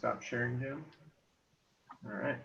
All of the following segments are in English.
Stop sharing, Jim. All right.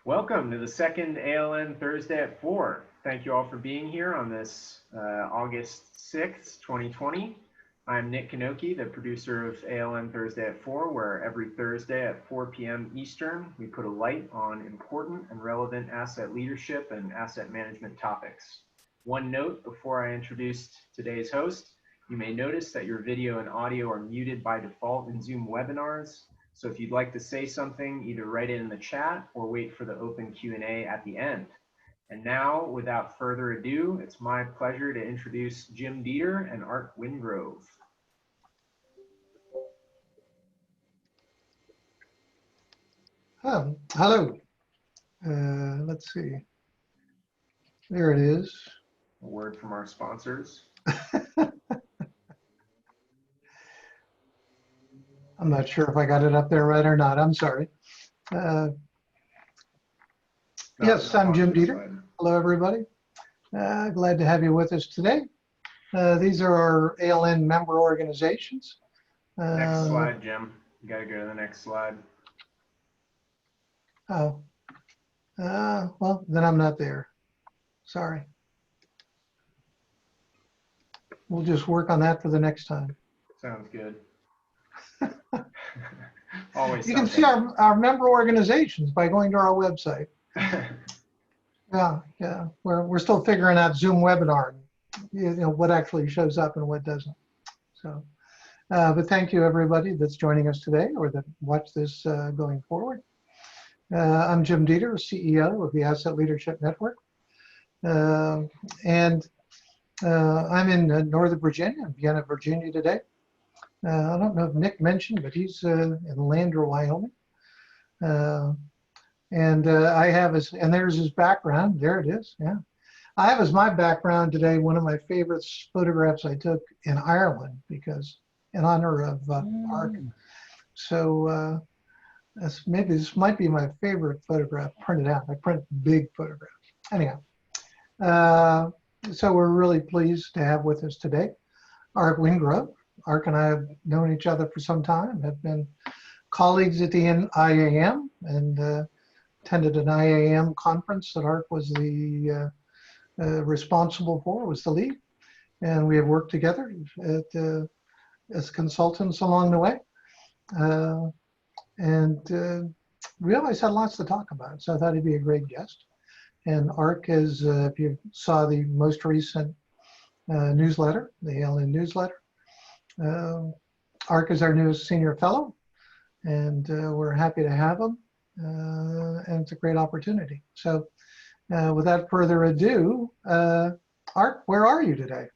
Welcome to the second ALN Thursday at 4. Thank you all for being here on this August 6th, 2020. I'm Nick Kanoki, the producer of ALN Thursday at 4, where every Thursday at 4 p.m. Eastern, we put a light on important and relevant asset leadership and asset management topics. One note before I introduce today's host, you may notice that your video and audio are muted by default in Zoom webinars. So if you'd like to say something, either write it in the chat or wait for the open Q&A at the end. And now, without further ado, it's my pleasure to introduce Jim Dieter and Ark Wingrove. Hello. Let's see. There it is. A word from our sponsors. I'm not sure if I got it up there right or not. I'm sorry. Yes, I'm Jim Dieter. Hello, everybody. Glad to have you with us today. These are our ALN member organizations. Next slide, Jim. You got to go to the next slide. Oh, well, then I'm not there. Sorry. We'll just work on that for the next time. Sounds good. Always. You can see our member organizations by going to our website. Yeah. We're still figuring out Zoom webinar, what actually shows up and what doesn't. So, but thank you everybody that's joining us today or that watch this going forward. I'm Jim Dieter, CEO of the Asset Leadership Network, and I'm in Northern Virginia, Vienna, Virginia today. I don't know if Nick mentioned, but he's in Lander, Wyoming. And I have and there's his background. There it is. Yeah. I have as my background today one of my favorite photographs I took in Ireland because in honor of Ark. So maybe this might be my favorite photograph printed out. I print big photographs. Anyhow, so we're really pleased to have with us today Ark Wingrove. Ark and I have known each other for some time, have been colleagues at the IAM and attended an IAM conference that Ark was the responsible for, was the lead. And we have worked together as consultants along the way. And we always had lots to talk about, so I thought he'd be a great guest. And Ark is, if you saw the most recent newsletter, the ALN newsletter, Ark is our newest senior fellow, and we're happy to have him, and it's a great opportunity. So without further ado, Ark, where are you today?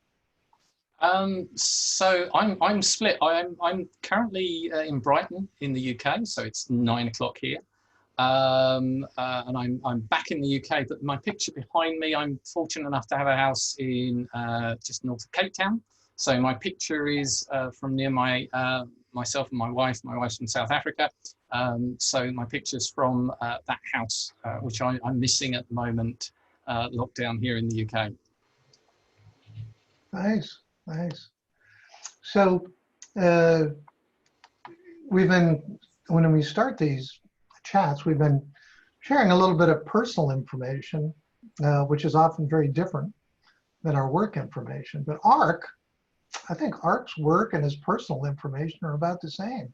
So I'm split. I'm currently in Brighton in the UK, so it's 9 o'clock here, and I'm back in the UK. But my picture behind me, I'm fortunate enough to have a house in just north of Cape Town. So my picture is from near myself and my wife. My wife's from South Africa. So my picture's from that house, which I'm missing at the moment, locked down here in the UK. Nice. Nice. So when we start these chats, we've been sharing a little bit of personal information, which is often very different than our work information. But I think Ark's work and his personal information are about the same.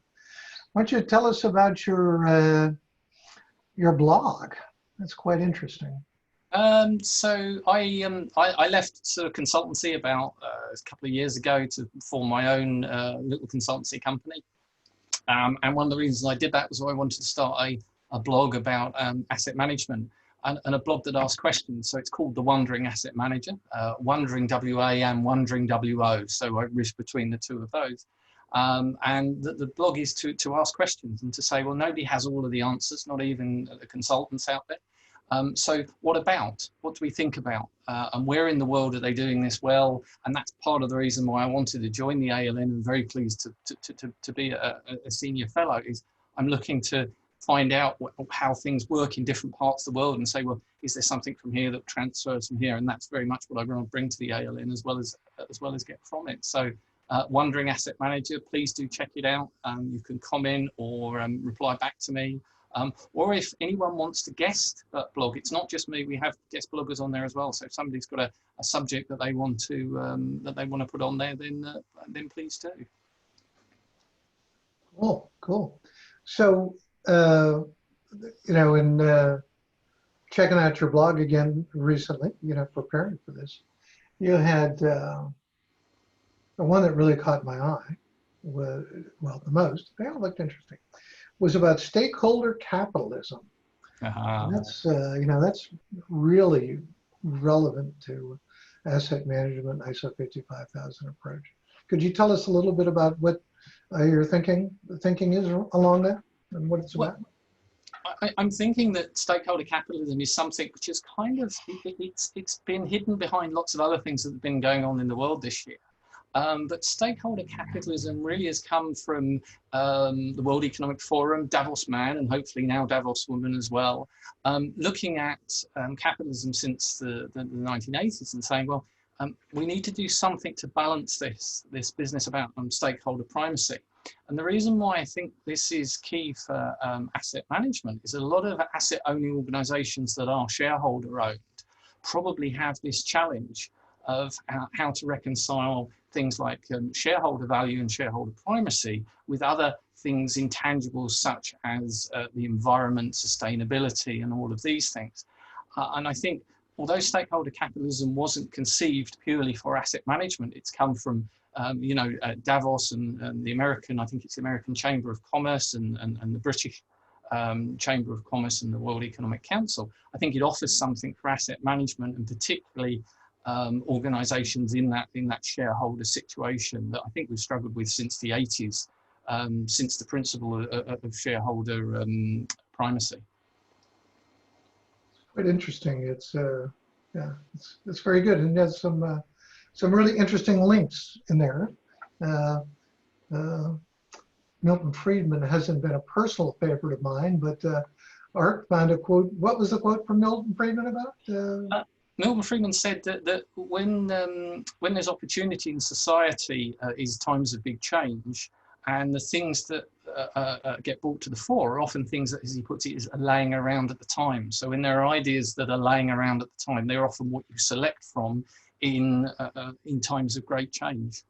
Why don't you tell us about your blog? That's quite interesting. So I left sort of consultancy about a couple of years ago to form my own little consultancy company. And one of the reasons I did that was I wanted to start a blog about asset management and a blog that asks questions. So it's called The Wandering Asset Manager, Wandering W-A-M, Wandering W-O. So I wish between the two of those. And the blog is to ask questions and to say, well, nobody has all of the answers, not even the consultants out there. So what about? What do we think about? And where in the world are they doing this well? And that's part of the reason why I wanted to join the ALN and very pleased to be a senior fellow is I'm looking to find out how things work in different parts of the world and say, well, is there something from here that transfers from here? And that's very much what I want to bring to the ALN as well as get from it. So Wandering Asset Manager, please do check it out. You can comment or reply back to me. Or if anyone wants to guest blog, it's not just me. We have guest bloggers on there as well. So if somebody's got a subject that they want to put on there, then please do. Cool, cool. So in checking out your blog again recently, preparing for this, you had the one that really caught my eye was, well, the most. They all looked interesting. Was about stakeholder capitalism. That's that's really relevant to asset management, ISO 55000 approach. Could you tell us a little bit about what your thinking is along that and what it's about? I'm thinking that stakeholder capitalism is something which is kind of it's been hidden behind lots of other things that have been going on in the world this year. But stakeholder capitalism really has come from the World Economic Forum, Davos man, and hopefully now Davos woman as well, looking at capitalism since the 1980s and saying, well, we need to do something to balance this business about stakeholder primacy. And the reason why I think this is key for asset management is a lot of asset owning organizations that are shareholder owned probably have this challenge of how to reconcile things like shareholder value and shareholder primacy with other things, intangibles such as the environment, sustainability, and all of these things. And I think although stakeholder capitalism wasn't conceived purely for asset management, it's come from Davos and the American, I think it's the American Chamber of Commerce and the British Chamber of Commerce and the World Economic Council. I think it offers something for asset management and particularly organizations in that shareholder situation that I think we've struggled with since the 80s, since the principle of shareholder primacy. Quite interesting. It's very good, and there's some really interesting links in there. Milton Friedman hasn't been a personal favorite of mine, but Ark found a quote. What was the quote from Milton Friedman about? Milton Friedman said that when there's opportunity in society is times of big change, and the things that get brought to the fore are often things that, as he puts it, is laying around at the time. So when there are ideas that are laying around at the time, they're often what you select from in times of great change.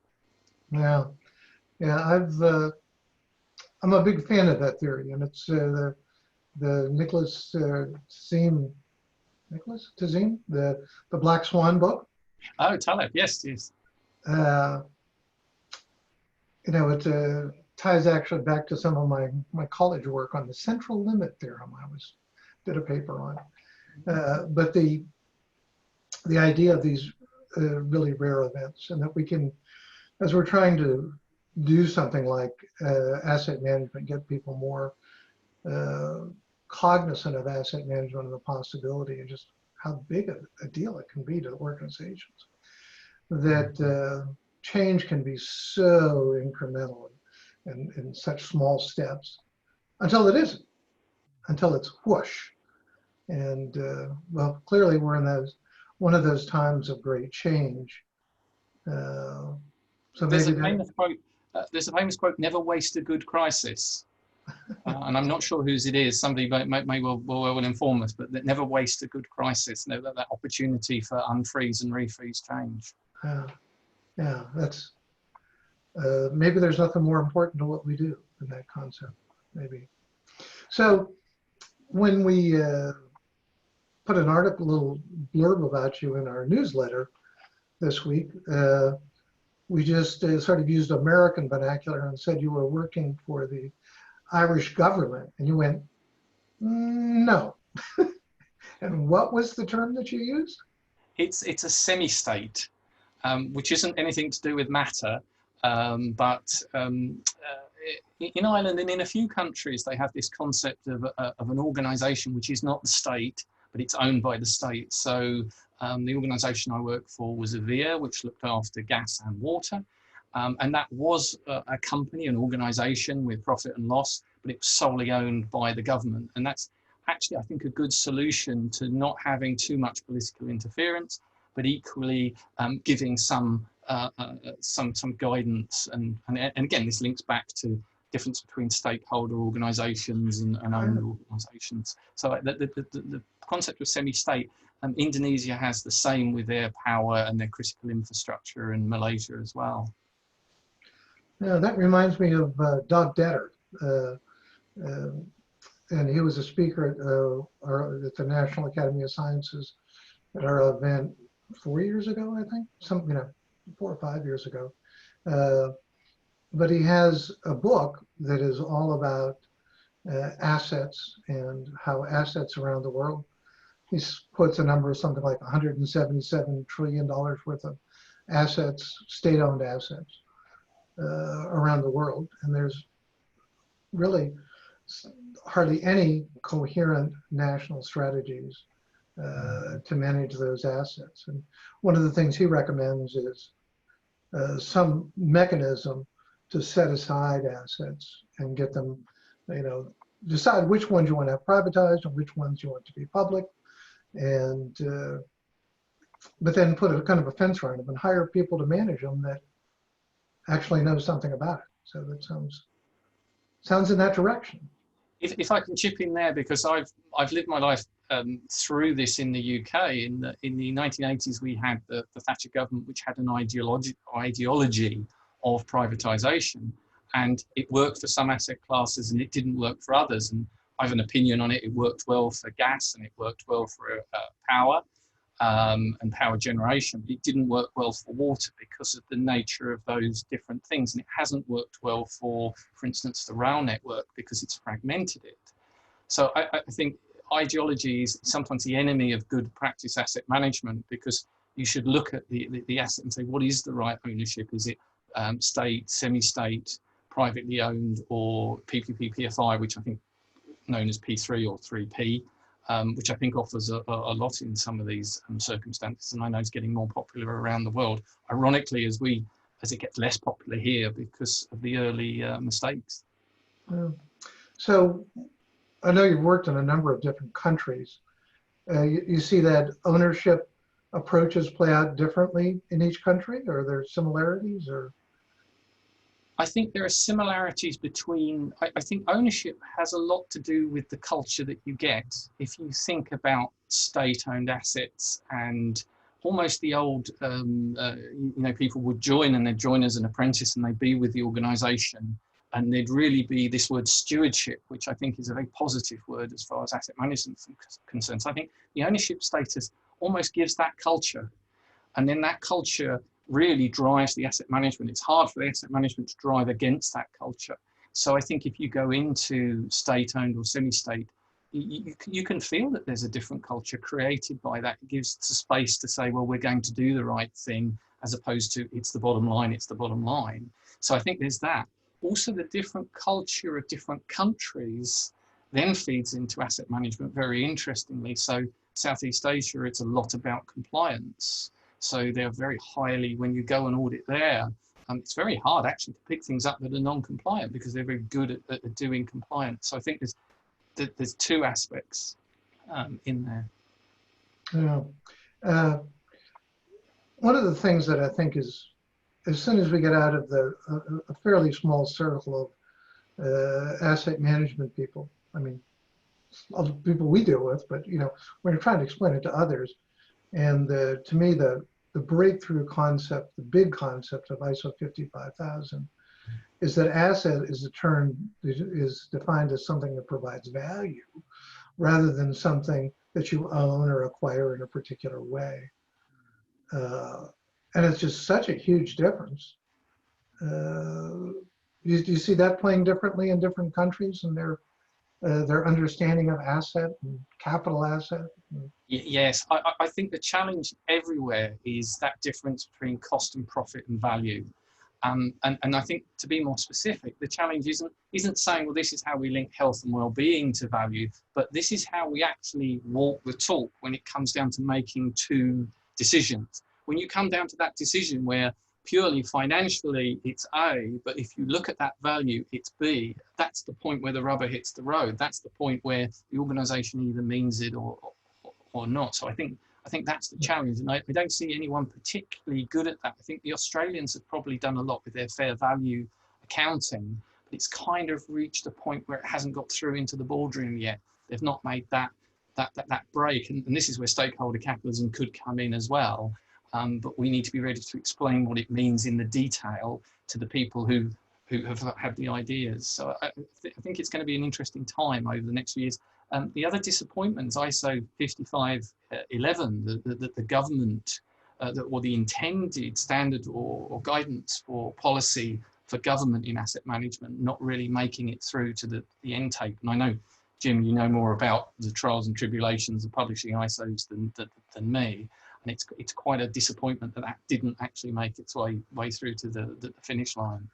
Yeah, I'm a big fan of that theory, and it's the Nicholas Tazim, the Black Swan book. Oh, Taleb, yes. It ties actually back to some of my college work on the central limit theorem. I did a paper on, but the idea of these really rare events, and that we can, as we're trying to do something like asset management, get people more cognizant of asset management and the possibility and just how big a deal it can be to organizations, that change can be so incremental and in such small steps until it isn't, until it's whoosh. And well, clearly we're in one of those times of great change. So there's a famous quote, never waste a good crisis. And I'm not sure whose it is. Somebody may well inform us, but that never waste a good crisis. That opportunity for unfreeze and refreeze change. Yeah, that's maybe there's nothing more important to what we do than that concept. Maybe. So when we put an article, a little blurb about you in our newsletter this week, we just sort of used American vernacular and said you were working for the Irish government, and you went, no. And what was the term that you used? It's a semi-state, which isn't anything to do with matter, but in Ireland and in a few countries, they have this concept of an organisation which is not the state, but it's owned by the state. So the organisation I worked for was AVEA, which looked after gas and water. And that was a company, an organisation with profit and loss, but it was solely owned by the government. And that's actually, I think, a good solution to not having too much political interference, but equally giving some some guidance, and again, this links back to difference between stakeholder organisations and owned organisations. So the concept of semi-state, Indonesia has the same with their power and their critical infrastructure, and Malaysia as well. Yeah, that reminds me of Doug Detter, and he was a speaker at the National Academy of Sciences at our event 4 years ago, I think, 4 or 5 years ago. But he has a book that is all about assets and how assets around the world. He puts a number of something like $177 trillion worth of assets, state-owned assets around the world. And there's really hardly any coherent national strategies to manage those assets. And one of the things he recommends is some mechanism to set aside assets and get them, decide which ones you want to have privatized and which ones you want to be public, and but then put a kind of a fence around them and hire people to manage them that actually know something about it. So that sounds in that direction. If I can chip in there, because I've lived my life through this in the UK. In the 1980s, we had the Thatcher government, which had an ideology of privatisation, and it worked for some asset classes and it didn't work for others. And I have an opinion on it. It worked well for gas and it worked well for power and power generation. But it didn't work well for water because of the nature of those different things. And it hasn't worked well for instance, the rail network because it's fragmented it. So I think ideology is sometimes the enemy of good practice asset management, because you should look at the asset and say, what is the right ownership? Is it state, semi-state, privately owned, or PPP, PFI, which I think known as P3 or 3P, which I think offers a lot in some of these circumstances, and I know it's getting more popular around the world. Ironically, as it gets less popular here because of the early mistakes. So I know you've worked in a number of different countries. You see that ownership approaches play out differently in each country, or are there similarities? Or I think there are similarities between, I think ownership has a lot to do with the culture that you get. If you think about state-owned assets and almost the old, people would join, and they'd join as an apprentice and they'd be with the organization, and there'd really be this word stewardship, which I think is a very positive word as far as asset management is concerned. So I think the ownership status almost gives that culture, and then that culture really drives the asset management. It's hard for the asset management to drive against that culture. So I think if you go into state-owned or semi-state, you can feel that there's a different culture created by that. It gives the space to say, well, we're going to do the right thing, as opposed to it's the bottom line, it's the bottom line. So I think there's that. Also, the different culture of different countries then feeds into asset management very interestingly. So Southeast Asia, it's a lot about compliance. So they're very highly, when you go and audit there, it's very hard actually to pick things up that are non-compliant because they're very good at doing compliance. So I think there's two aspects in there. Yeah. One of the things that I think is, as soon as we get out of a fairly small circle of asset management people, I mean, other people we deal with, but we're trying to explain it to others. And to me, the breakthrough concept, the big concept of ISO 55000 is that asset is defined as something that provides value rather than something that you own or acquire in a particular way. And it's just such a huge difference. Do you see that playing differently in different countries and their understanding of asset and capital asset? Yes, I think the challenge everywhere is that difference between cost and profit and value. And I think, to be more specific, the challenge isn't saying, well, this is how we link health and well-being to value, but this is how we actually walk the talk when it comes down to making two decisions. When you come down to that decision where purely financially it's A, but if you look at that value, it's B, that's the point where the rubber hits the road. That's the point where the organization either means it or not. So I think I think that's the challenge, and I don't see anyone particularly good at that. I think the Australians have probably done a lot with their fair value accounting, but it's kind of reached a point where it hasn't got through into the boardroom yet. They've not made that break, and this is where stakeholder capitalism could come in as well. But we need to be ready to explain what it means in the detail to the people who have had the ideas. So I think it's going to be an interesting time over the next few years. The other disappointments, ISO 5511, the government or the intended standard or guidance for policy for government in asset management, not really making it through to the end tape. And I know, Jim, you know more about the trials and tribulations of publishing ISOs than me. And it's quite a disappointment that didn't actually make its way through to the finish line.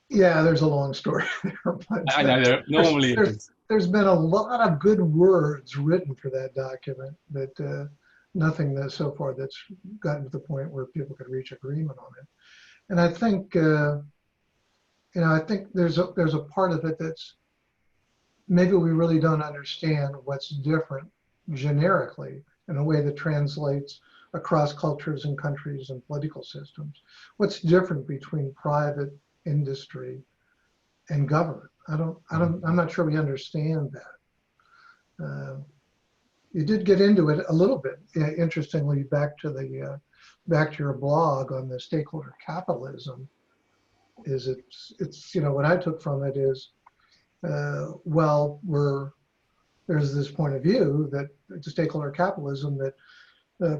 Yeah, there's a long story there. But I know there normally is. There's been a lot of good words written for that document, but nothing that so far that's gotten to the point where people could reach agreement on it. And I think, I think there's a part of it that's maybe we really don't understand what's different generically in a way that translates across cultures and countries and political systems. What's different between private industry and government? I'm not sure we understand that. You did get into it a little bit. Interestingly, back to your blog on the stakeholder capitalism. It's what I took from it is, there's this point of view that the stakeholder capitalism that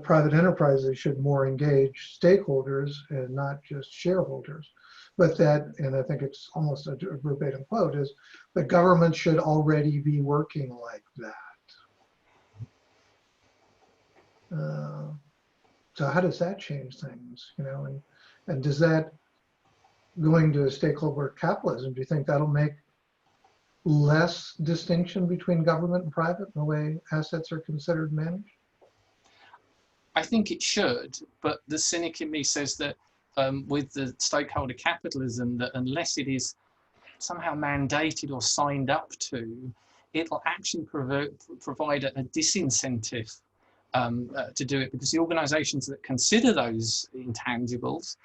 private enterprises should more engage stakeholders and not just shareholders. But that, and I think it's almost a verbatim quote, is the government should already be working like that. So how does that change things, and does that, going to a stakeholder capitalism, do you think that'll make less distinction between government and private in the way assets are considered and managed? I think it should, but the cynic in me says that with the stakeholder capitalism, that unless it is somehow mandated or signed up to, it'll actually provide a disincentive to do it, because the organizations that consider those intangibles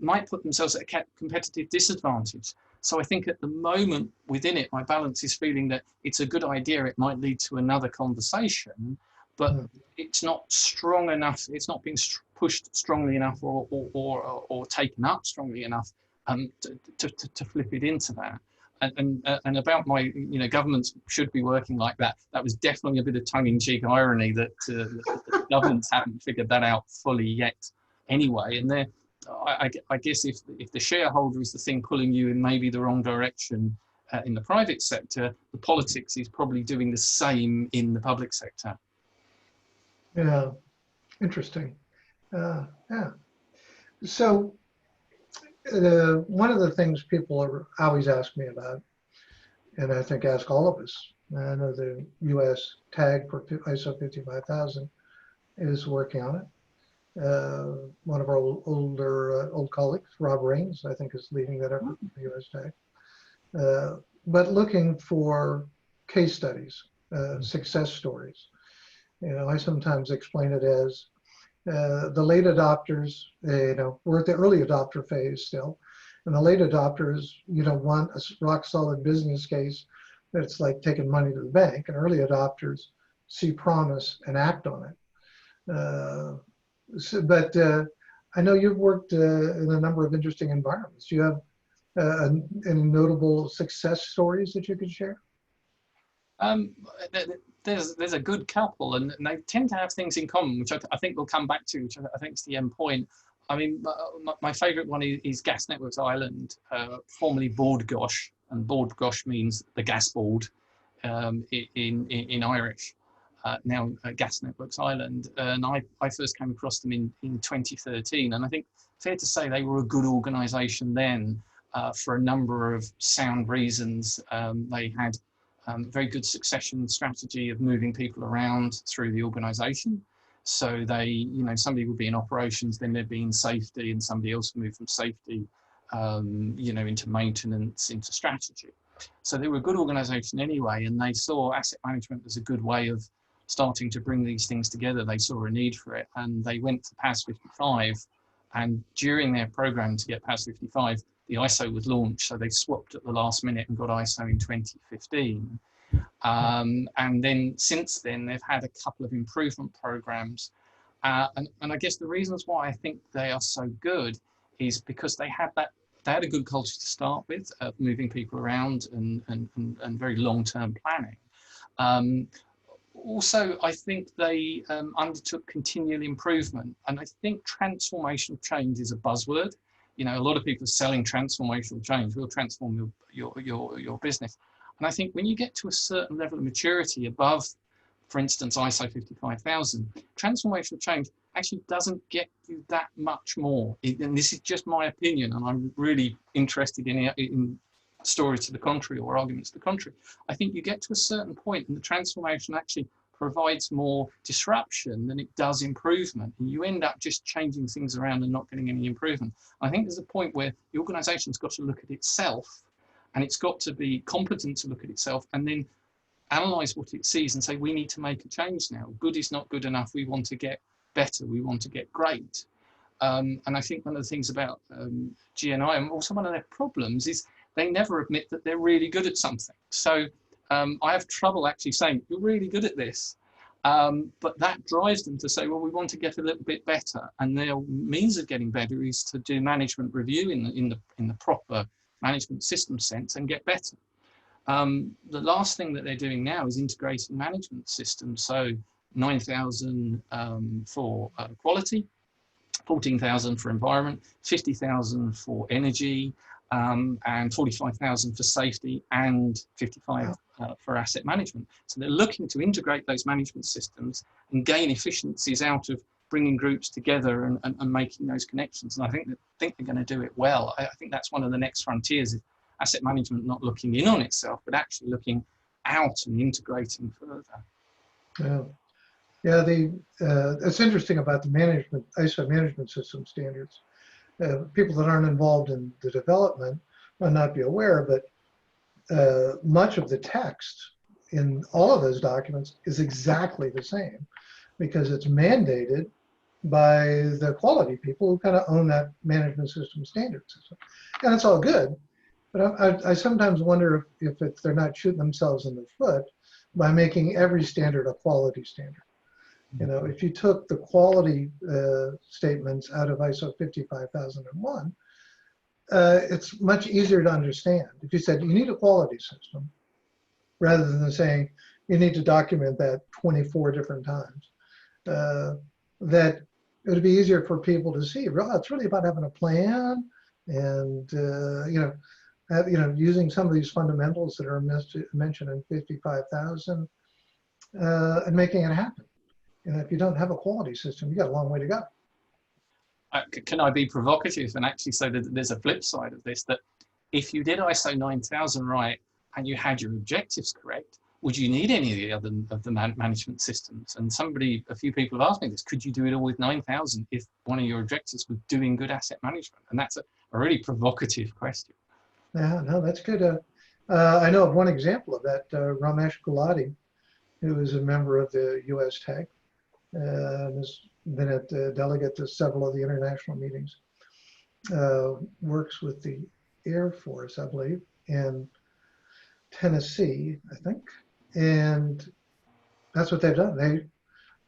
might put themselves at a competitive disadvantage. So I think at the moment within it, my balance is feeling that it's a good idea. It might lead to another conversation, but it's not strong enough. It's not being pushed strongly enough or taken up strongly enough to flip it into that. And about my, governments should be working like that. That was definitely a bit of tongue-in-cheek irony that the governments haven't figured that out fully yet anyway. And I guess if the shareholder is the thing pulling you in maybe the wrong direction in the private sector, the politics is probably doing the same in the public sector. Yeah, interesting. Yeah. So one of the things people always ask me about, and I think ask all of us, I know the US tag for ISO 55000 is working on it. One of our old colleagues, Rob Raines, I think is leading that effort, the US tag. But looking for case studies, success stories. I sometimes explain it as the late adopters, we're at the early adopter phase still. And the late adopters, want a rock solid business case that's like taking money to the bank. And early adopters see promise and act on it. But I know you've worked in a number of interesting environments. Do you have any notable success stories that you could share? There's a good couple, and they tend to have things in common, which I think we'll come back to, which I think is the end point. I mean, my favourite one is Gas Networks Ireland, formerly Bord Gosh, and Bord Gosh means the gas board in Irish. Now Gas Networks Ireland, and I first came across them in 2013, and I think fair to say they were a good organisation then for a number of sound reasons. They had very good succession strategy of moving people around through the organisation. So they, somebody would be in operations, then they'd be in safety, and somebody else would move from safety, into maintenance, into strategy. So they were a good organisation anyway, and they saw asset management as a good way of starting to bring these things together, they saw a need for it, and they went to PAS 55. And during their program to get PAS 55, the ISO was launched, so they swapped at the last minute and got ISO in 2015. And then since then, they've had a couple of improvement programs. And I guess the reasons why I think they are so good is because they had a good culture to start with, moving people around and very long-term planning. Also, I think they undertook continual improvement, and I think transformational change is a buzzword. You know, a lot of people are selling transformational change. Will transform your business, and I think when you get to a certain level of maturity above, for instance, ISO 55000, transformational change actually doesn't get you that much more. And this is just my opinion, and I'm really interested in stories to the contrary or arguments to the contrary. I think you get to a certain point and the transformation actually provides more disruption than it does improvement, and you end up just changing things around and not getting any improvement. I think there's a point where the organization's got to look at itself, and it's got to be competent to look at itself and then analyze what it sees and say, we need to make a change now. Good is not good enough. We want to get better. We want to get great. And I think one of the things about GNI, and also one of their problems, is they never admit that they're really good at something. So I have trouble actually saying, you're really good at this. But that drives them to say, well, we want to get a little bit better. And their means of getting better is to do management review in the proper management system sense and get better. The last thing that they're doing now is integrating management systems. So 9,000 for quality, 14,000 for environment, 50,000 for energy, and 45,000 for safety, and 55 for asset management. So they're looking to integrate those management systems and gain efficiencies out of bringing groups together and making those connections. And I think they're going to do it well. I think that's one of the next frontiers, is asset management not looking in on itself, but actually looking out and integrating further. Yeah, it's interesting about the ISO management system standards. People that aren't involved in the development might not be aware, but much of the text in all of those documents is exactly the same, because it's mandated by the quality people who kind of own that management system standard system. And it's all good, but I sometimes wonder if they're not shooting themselves in the foot by making every standard a quality standard. You know, if you took the quality statements out of ISO 55001, it's much easier to understand. If you said you need a quality system, rather than saying you need to document that 24 different times, that it would be easier for people to see. Well, it's really about having a plan and using some of these fundamentals that are mentioned in 55,000 and making it happen. And if you don't have a quality system, you got a long way to go. Can I be provocative and actually say that there's a flip side of this, that if you did ISO 9000 right and you had your objectives correct, would you need any of the management systems? And a few people have asked me this, could you do it all with 9000 if one of your objectives was doing good asset management? And that's a really provocative question. Yeah, no, that's good. I know of one example of that, Ramesh Gulati, who is a member of the US TAG, has been a delegate to several of the international meetings, works with the Air Force, I believe, in Tennessee, I think. And that's what they've done.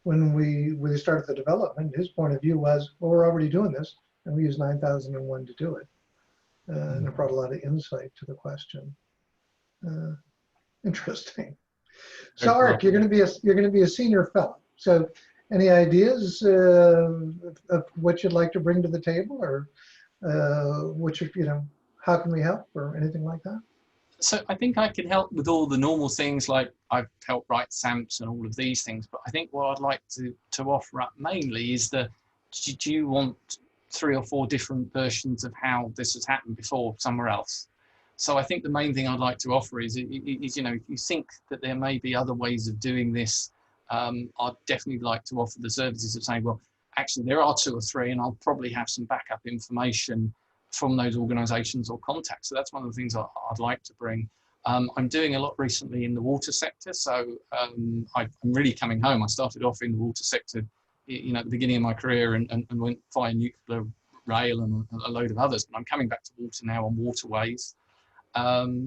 When they started the development, his point of view was, well, we're already doing this, and we use 9001 to do it. And it brought a lot of insight to the question. Interesting. So, Ark, you're going to be a senior fellow. So, any ideas of what you'd like to bring to the table, or how can we help, or anything like that? So I think I can help with all the normal things, like I've helped write SAMPs and all of these things. But I think what I'd like to offer up mainly is do you want 3 or 4 different versions of how this has happened before somewhere else? So I think the main thing I'd like to offer is if you think that there may be other ways of doing this, I'd definitely like to offer the services of saying, well, actually there are 2 or 3, and I'll probably have some backup information from those organizations or contacts. So that's one of the things I'd like to bring. I'm doing a lot recently in the water sector, so I'm really coming home. I started off in the water sector, you know, at the beginning of my career, and went via nuclear, rail, and a load of others. But I'm coming back to water now on waterways.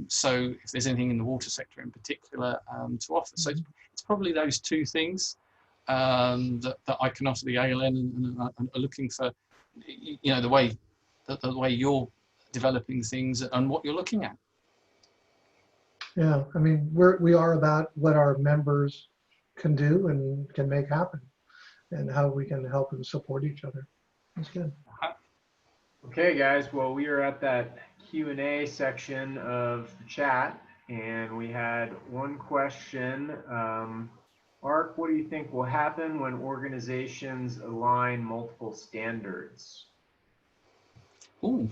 So if there's anything in the water sector in particular to offer, so it's probably those two things that I can offer the ALN, and are looking for, you know, the way you're developing things and what you're looking at. Yeah, I mean, we are about what our members can do and can make happen, and how we can help and support each other. That's good. Okay, guys. Well, we are at that Q&A section of the chat, and we had one question. Ark, what do you think will happen when organizations align multiple standards? Ooh.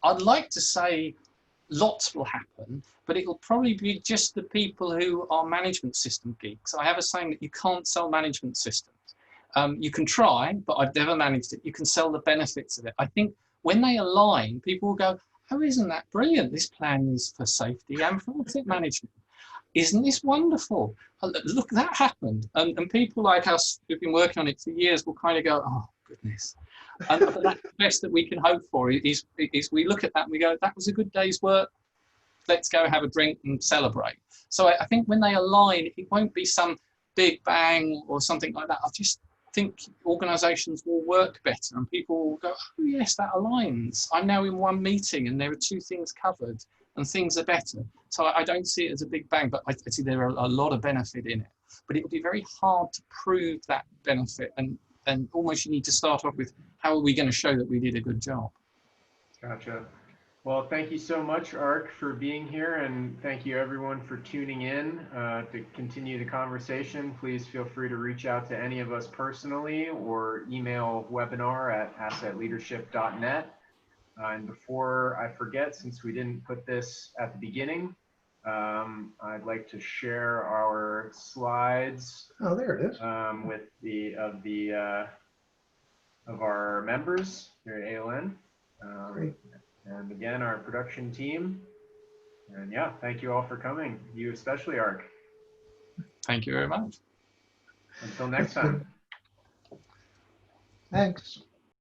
I'd like to say lots will happen, but it'll probably be just the people who are management system geeks. I have a saying that you can't sell management systems. You can try, but I've never managed it. You can sell the benefits of it. I think when they align, people will go, oh, isn't that brilliant? This plan is for safety and for asset management. Isn't this wonderful? Look, that happened. And people like us who've been working on it for years will kind of go, oh, goodness. But that's the best that we can hope for is we look at that and we go, that was a good day's work. Let's go have a drink and celebrate. So I think when they align, it won't be some big bang or something like that. I just think organizations will work better and people will go, oh yes, that aligns. I'm now in one meeting and there are two things covered and things are better. So I don't see it as a big bang, but I see there are a lot of benefit in it. But it will be very hard to prove that benefit, and almost you need to start off with, how are we going to show that we did a good job? Gotcha. Well, thank you so much, Ark, for being here, and thank you everyone for tuning in to continue the conversation. Please feel free to reach out to any of us personally or email webinar@assetleadership.net. And before I forget, since we didn't put this at the beginning, I'd like to share our slides. Oh, there it is. With of our members here at ALN. Great. And again, our production team. And yeah, thank you all for coming. You especially, Ark. Thank you very much. Until next time. Thanks.